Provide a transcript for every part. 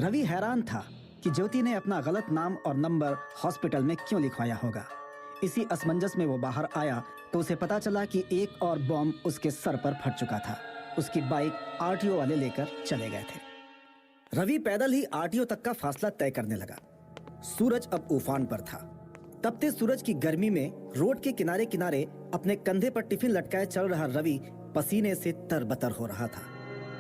रवि हैरान था कि ज्योति ने अपना गलत नाम और नंबर हॉस्पिटल में क्यों लिखवाया होगा। इसी असमंजस में वो बाहर आया तो उसे पता चला कि एक और बॉम्ब उसके सर पर फट चुका था। उसकी बाइक आरटीओ वाले लेकर चले गए थे। रवि पैदल ही आरटीओ तक का फासला तय करने लगा। सूरज अब उफान पर था। तपते सूरज की गर्मी में रोड के किनारे किनारे अपने कंधे पर टिफिन लटकाए चल रहा रवि पसीने से तरबतर हो रहा था।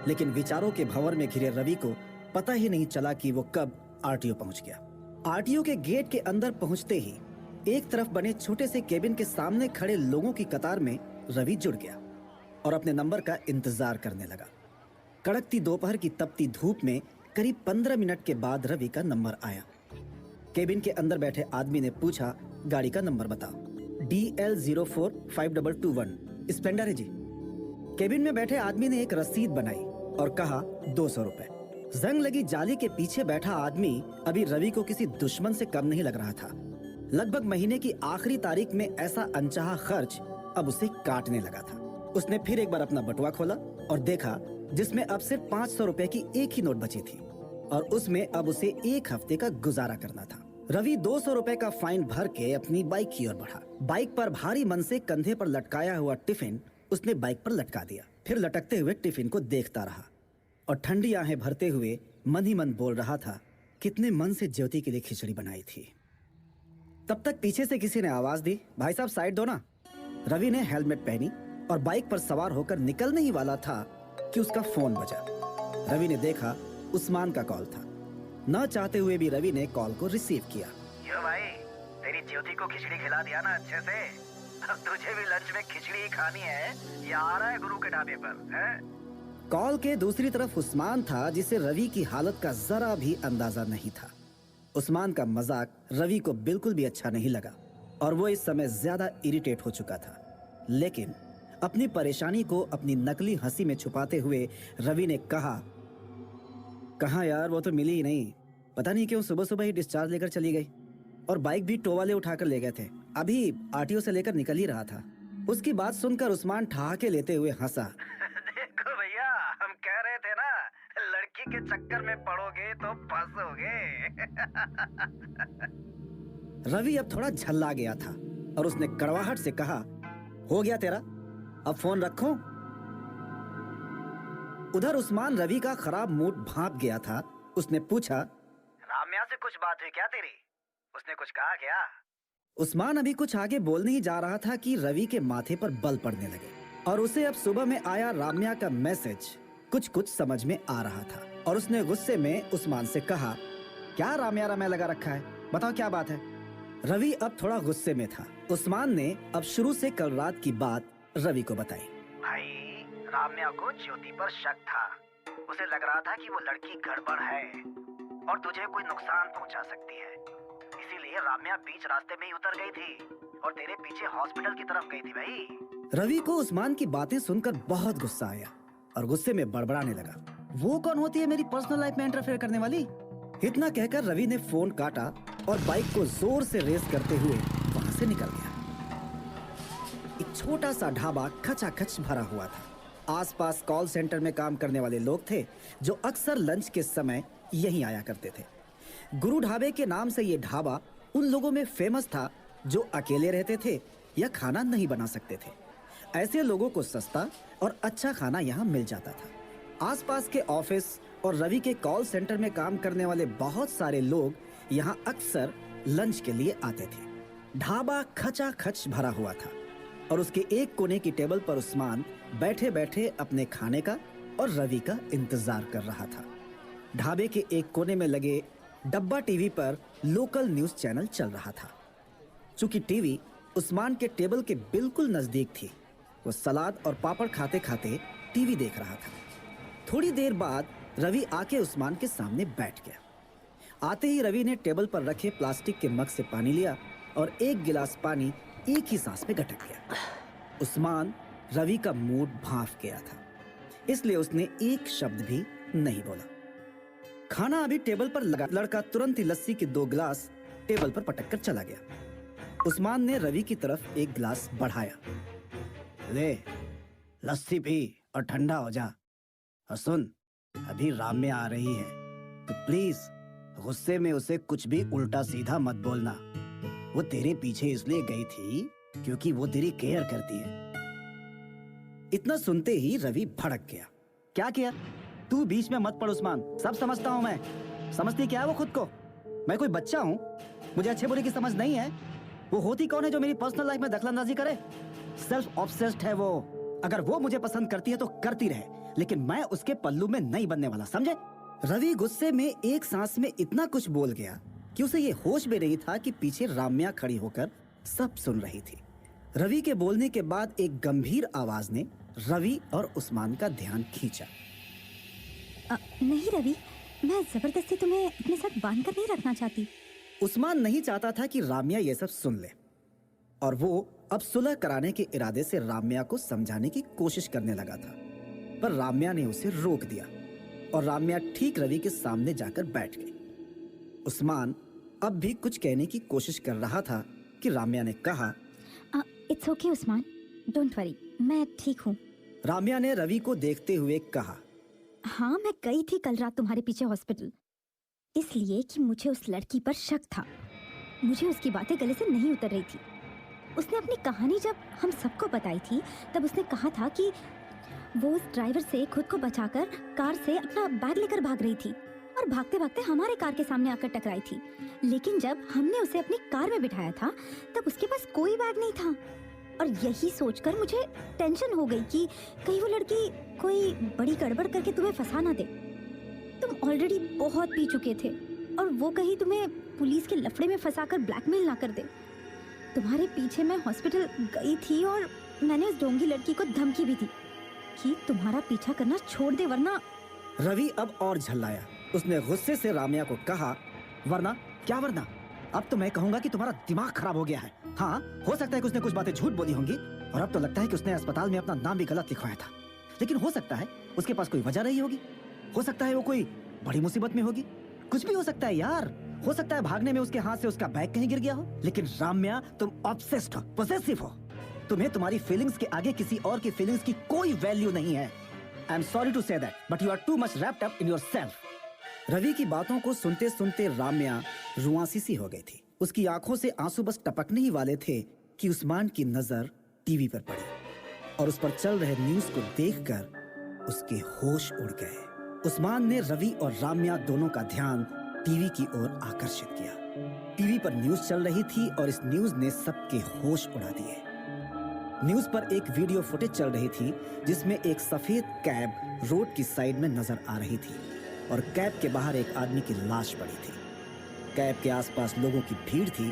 लेकिन विचारों के भंवर में घिरे रवि को पता ही नहीं चला कि वो कब आरटीओ पहुंच गया। आरटीओ के गेट के अंदर पहुंचते ही एक तरफ बने छोटे से केबिन के सामने खड़े लोगों की कतार में रवि जुड़ गया और अपने नंबर का इंतजार करने लगा। कड़कती दोपहर की तपती धूप में करीब 15 मिनट के बाद रवि का नंबर आया। केबिन के अंदर बैठे आदमी ने पूछा, गाड़ी का नंबर बताओ। DL045221 स्प्लेंडर है जी। केबिन में बैठे आदमी ने एक रसीद बनाई और कहा 200 रुपए। जंग लगी जाली के पीछे बैठा आदमी अभी रवि को किसी दुश्मन से कम नहीं लग रहा था। लगभग महीने की आखिरी तारीख में ऐसा अनचाहा खर्च अब उसे काटने लगा था। उसने फिर एक बार अपना बटुआ खोला और देखा जिसमें अब सिर्फ 500 रुपए की एक ही नोट बची थी और उसमें अब उसे एक हफ्ते का गुजारा करना था। रवि 200 रुपए का फाइन भर के अपनी बाइक की ओर बढ़ा। बाइक पर भारी मन से कंधे पर लटकाया हुआ टिफिन उसने बाइक पर लटका दिया। फिर लटकते हुए टिफिन को देखता रहा और ठंडी आहें भरते हुए मन ही मन बोल रहा था, कितने मन से ज्योति के लिए खिचड़ी बनाई थी। तब तक पीछे से किसी ने आवाज दी, भाई साहब साइड दो ना। रवि ने हेलमेट पहनी और बाइक पर सवार होकर निकलने ही वाला था कि उसका फोन बजा। रवि ने देखा उस्मान का कॉल था। न चाहते हुए भी रवि ने कॉल को रिसीव किया। यो भाई, तेरी ज्योति को खिचड़ी खिला दिया ना अच्छे से? अब तुझे भी लंच में खिचड़ी ही खानी है या आ रहा है गुरु के ढाबे पर, हैं? कॉल के दूसरी तरफ उस्मान था जिसे रवि की हालत का जरा भी अंदाजा नहीं था। उस्मान का मजाक रवि को बिल्कुल भी अच्छा नहीं लगा और वो इस समय ज्यादा इरिटेट हो चुका था। लेकिन अपनी परेशानी को अपनी नकली हंसी में छुपाते हुए रवि ने कहा, कहाँ यार, वो तो मिली ही नहीं। पता नहीं क्यों सुबह सुबह ही डिस्चार्ज लेकर चली गई और बाइक भी टो वाले उठाकर ले गए थे। अभी आरटीओ से लेकर निकल ही रहा था। उसकी बात सुनकर उस्मान ठहाके लेते हुए हंसा। देखो भैया, हम कह रहे थे ना, लड़की के चक्कर में पड़ोगे तो फंसोगे। रवि अब थोड़ा झल्ला गया था और उसने कड़वाहट से कहा, हो गया तेरा, अब फोन रखो। उधर उस्मान रवि का खराब मूड भांप गया था। उसने पूछा, राम्या से कुछ बात हुई क्या तेरी? उसने कुछ कहा क्या? उस्मान अभी कुछ आगे बोलने ही जा रहा था कि रवि के माथे पर बल पड़ने लगे और उसे अब सुबह में आया राम्या का मैसेज कुछ कुछ समझ में आ रहा था और उसने गुस्से में उस्मान से कहा, क्या राम्या राम्या लगा रखा है, बताओ क्या बात है। रवि अब थोड़ा गुस्से में था। उस्मान ने अब शुरू से कल रात की बात रवि को बताई। भाई, राम्या को ज्योति पर शक था। उसे लग रहा था कि वो लड़की गड़बड़ है और तुझे कोई नुकसान पहुंचा सकती है। इसीलिए राम्या बीच रास्ते में ही उतर गई थी और तेरे पीछे हॉस्पिटल की तरफ गई थी भाई। रवि को उस्मान की बातें सुनकर बहुत गुस्सा आया और गुस्से में बड़बड़ाने लगा, वो कौन होती है मेरी पर्सनल लाइफ में इंटरफेयर करने वाली। इतना कहकर रवि ने फोन काटा और बाइक को जोर से रेस करते हुए वहां से निकल गया। एक छोटा सा ढाबा खचाखच भरा हुआ था। आसपास कॉल सेंटर में काम करने वाले लोग थे जो अक्सर लंच के समय यहीं आया करते थे। गुरु ढाबे के नाम से ये ढाबा उन लोगों में फेमस था जो अकेले रहते थे या खाना नहीं बना सकते थे। ऐसे लोगों को सस्ता और अच्छा खाना यहाँ मिल जाता था। आसपास के ऑफिस और रवि के कॉल सेंटर में काम करने वाले बहुत सारे लोग यहाँ अक्सर लंच के लिए आते थे। ढाबा खचाखच भरा हुआ था और उसके एक कोने की टेबल पर उस्मान बैठे बैठे अपने खाने का और रवि का इंतजार कर रहा था। ढाबे के एक कोने में लगे डब्बा टीवी पर लोकल न्यूज चैनल चल रहा था। चूंकि टीवी उस्मान के टेबल के बिल्कुल नजदीक थी, वो सलाद और पापड़ खाते खाते टीवी देख रहा था। थोड़ी देर बाद रवि आके उस्मान के सामने बैठ गया। आते ही रवि ने टेबल पर रखे प्लास्टिक के मग से पानी लिया और एक गिलास पानी एक ही सांस में गटक गया। उस्मान रवि का मूड भांप गया था, इसलिए उसने एक शब्द भी नहीं बोला। खाना अभी टेबल पर लगा, लड़का तुरंत ही लस्सी के 2 गिलास टेबल पर पटक कर चला गया। उस्मान ने रवि की तरफ एक गिलास बढ़ाया, ले लस्सी पी और ठंडा हो जा। और सुन, अभी राम्या आ रही है, तो प्लीज गुस्से में उसे कुछ भी उल्टा सीधा मत बोलना। वो तेरे पीछे इसलिए गई थी क्योंकि वो तेरी केयर करती है। इतना सुनते ही रवि भड़क गया। क्या किया? तू बीच में मत पड़ उस्मान, सब समझता हूं मैं। समझती क्या है वो खुद को? मैं कोई बच्चा हूं? मुझे अच्छे बुरे की समझ नहीं है। वो होती कौन है जो मेरी पर्सनल लाइफ में दखलंदाजी करे? सेल्फ ऑब्सेस्ड है वो। अगर वो मुझे पसंद करती है तो करती रहे, लेकिन मैं उसके पल्लू में नहीं बनने वाला, समझे? रवि गुस्से में एक सांस में इतना कुछ बोल गया कि उसे ये होश भी नहीं था कि पीछे राम्या खड़ी होकर सब सुन रही थी। रवि के बोलने के बाद एक गंभीर आवाज ने रवि और उस्मान का ध्यान खींचा। नहीं रवि, मैं जबरदस्ती तुम्हें अपने साथ बांध कर नहीं रखना चाहती। उस्मान नहीं चाहता था कि राम्या ये सब सुन ले, और वो अब सुलह कराने के इरादे से राम्या को समझाने की कोशिश करने लगा था, पर राम्या ने उसे रोक दिया और राम्या ठीक रवि के सामने जाकर बैठ गई। उस्मान अब भी कुछ कहने की कोशिश कर रहा था कि राम्या ने कहा, it's okay Usman, don't worry, मैं ठीक हूँ। राम्या ने रवि को देखते हुए कहा, हाँ, मैं गई थी कल रात तुम्हारे पीछे हॉस्पिटल, इसलिए कि मुझे उस लड़की पर शक था। मुझे उसकी बातें गले से नहीं उतर रही थी। उसने अपनी कहानी जब हम सबको बताई थी, तब उसने कहा था कि वो उस ड्राइवर से खुद को बचाकर कार से अपना बैग लेकर भाग रही थी और भागते भागते हमारे कार के सामने आकर टकराई थी। लेकिन जब हमने उसे अपनी कार में बिठाया था, तब उसके पास कोई बैग नहीं था। और यही सोचकर मुझे टेंशन हो गई कि कहीं वो लड़की कोई बड़ी गड़बड़ करके तुम्हें फंसा ना दे। तुम ऑलरेडी बहुत पी चुके थे और वो कहीं तुम्हें पुलिस के लफड़े में फंसाकर ब्लैकमेल ना कर दे। तुम्हारे पीछे मैं हॉस्पिटल गई थी और मैंने उस ढोंगी लड़की को धमकी भी दी कि तुम्हारा पीछा करना छोड़ दे, वरना। रवि अब और झल्लाया। उसने गुस्से से राम्या को कहा, वरना? क्या वरना? अब तो मैं कहूंगा कि तुम्हारा दिमाग खराब हो गया है। हाँ, हो सकता है कि उसने कुछ बातें झूठ बोली होंगी, और अब तो लगता है कि उसने अस्पताल में अपना नाम भी गलत लिखवाया था। लेकिन हो सकता है उसके पास कोई वजह रही होगी। हो सकता है वो कोई बड़ी मुसीबत में होगी। कुछ भी हो सकता है यार। हो सकता है भागने में उसके हाथ से उसका बैग कहीं गिर गया हो। लेकिन राम्या, तुम ऑब्सेस्ड हो, पोसेसिव हो। तुम्हें तुम्हारी फीलिंग्स के आगे किसी और की फीलिंग्स की कोई वैल्यू नहीं है। I am sorry to say that, but you are too much wrapped up in yourself. Ravi की बातों को सुनते सुनते राम्या रुआंसी सी हो गई थी। उसकी आंखों से आंसू बस टपकने ही वाले थे कि उस्मान की नजर टीवी पर पड़ी, और उस पर चल रहे न्यूज को देखकर उसके होश उड़ गए। उस्मान ने रवि और राम्या दोनों का ध्यान टीवी की ओर आकर्षित किया। टीवी पर न्यूज चल रही थी और इस न्यूज ने सबके होश उड़ा दिए। न्यूज पर एक वीडियो फुटेज चल रही थी जिसमें एक सफेद कैब रोड की साइड में नजर आ रही थी और कैब के बाहर एक आदमी की लाश पड़ी थी। कैब के आसपास लोगों की भीड़ थी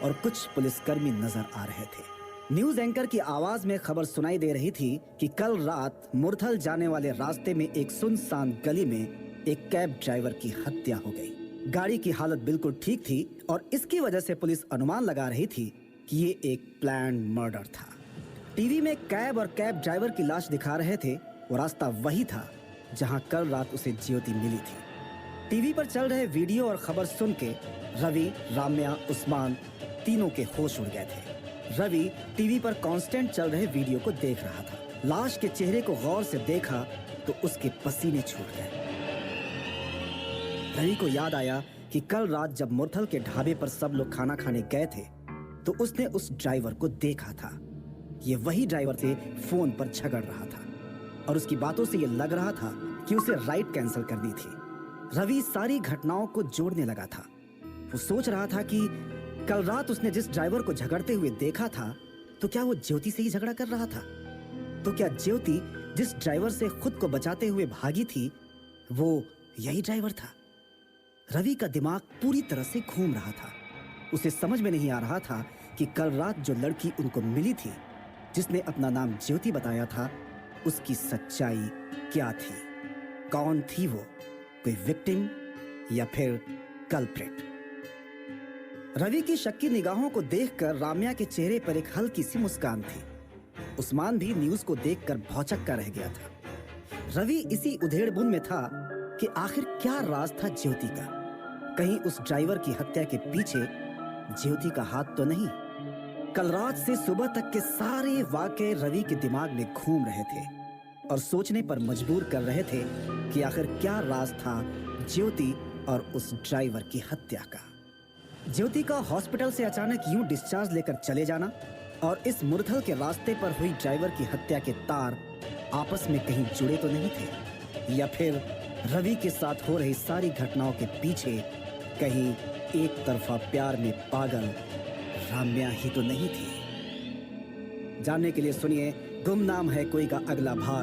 और कुछ पुलिसकर्मी नजर आ रहे थे। न्यूज एंकर की आवाज में खबर सुनाई दे रही थी कि कल रात मुरथल जाने वाले रास्ते में एक सुनसान गली में एक कैब ड्राइवर की हत्या हो गई। गाड़ी की हालत बिल्कुल ठीक थी और इसकी वजह से पुलिस अनुमान लगा रही थी कि ये एक प्लान्ड मर्डर था। टीवी में कैब और कैब ड्राइवर की लाश दिखा रहे थे। वो रास्ता वही था जहां कल रात उसे ज्योति मिली थी। टीवी पर चल रहे वीडियो और खबर सुन के रवि, राम्या, उस्मान तीनों के होश उड़ गए थे। रवि टीवी पर कांस्टेंट चल रहे वीडियो को देख रहा था। लाश के चेहरे को गौर से देखा तो उसके पसीने छूट गए। रवि को याद आया कि कल रात जब मुरथल के ढाबे पर सब लोग खाना खाने गए थे तो उसने उस ड्राइवर को देखा था। ये वही ड्राइवर थे फोन पर झगड़ रहा था और उसकी बातों से ये लग रहा था कि उसे राइड कैंसिल करनी थी। रवि सारी घटनाओं को जोड़ने लगा था। वो सोच रहा था कि कल रात उसने जिस ड्राइवर को झगड़ते हुए देखा था तो क्या वो ज्योति से ही झगड़ा कर रहा था? तो क्या ज्योति जिस ड्राइवर से खुद को बचाते हुए भागी थी वो यही ड्राइवर था? रवि का दिमाग पूरी तरह से घूम रहा था। उसे समझ में नहीं आ रहा था कि कल रात जो लड़की उनको मिली थी, जिसने अपना नाम ज्योति बताया था, उसकी सच्चाई क्या थी? कौन थी वो? कोई विक्टिम या फिर कल्प्रिट? रवि की शक्की निगाहों को देखकर राम्या के चेहरे पर एक हल्की सी मुस्कान थी। उस्मान भी न्यूज को देखकर भौचक्का रह गया था। रवि इसी उधेड़बुन में था कि आखिर क्या राज था ज्योति का। कहीं उस ड्राइवर की हत्या के पीछे ज्योति का हाथ तो नहीं? कल रात से सुबह तक के सारे वाकये रवि के दिमाग में घूम रहे थे और सोचने पर मजबूर कर रहे थे कि आखिर क्या राज था ज्योति और उस ड्राइवर की हत्या का। ज्योति का हॉस्पिटल से अचानक यूं डिस्चार्ज लेकर चले जाना और इस मुरथल के रास्ते पर हुई ड्राइवर की हत्या के तार आपस में कहीं जुड़े तो नहीं थे, या फिर रवि के साथ हो रही सारी घटनाओं के पीछे कहीं एक तरफा प्यार में पागल राम्या ही तो नहीं थी। जानने के लिए सुनिए गुमनाम है कोई का अगला भाग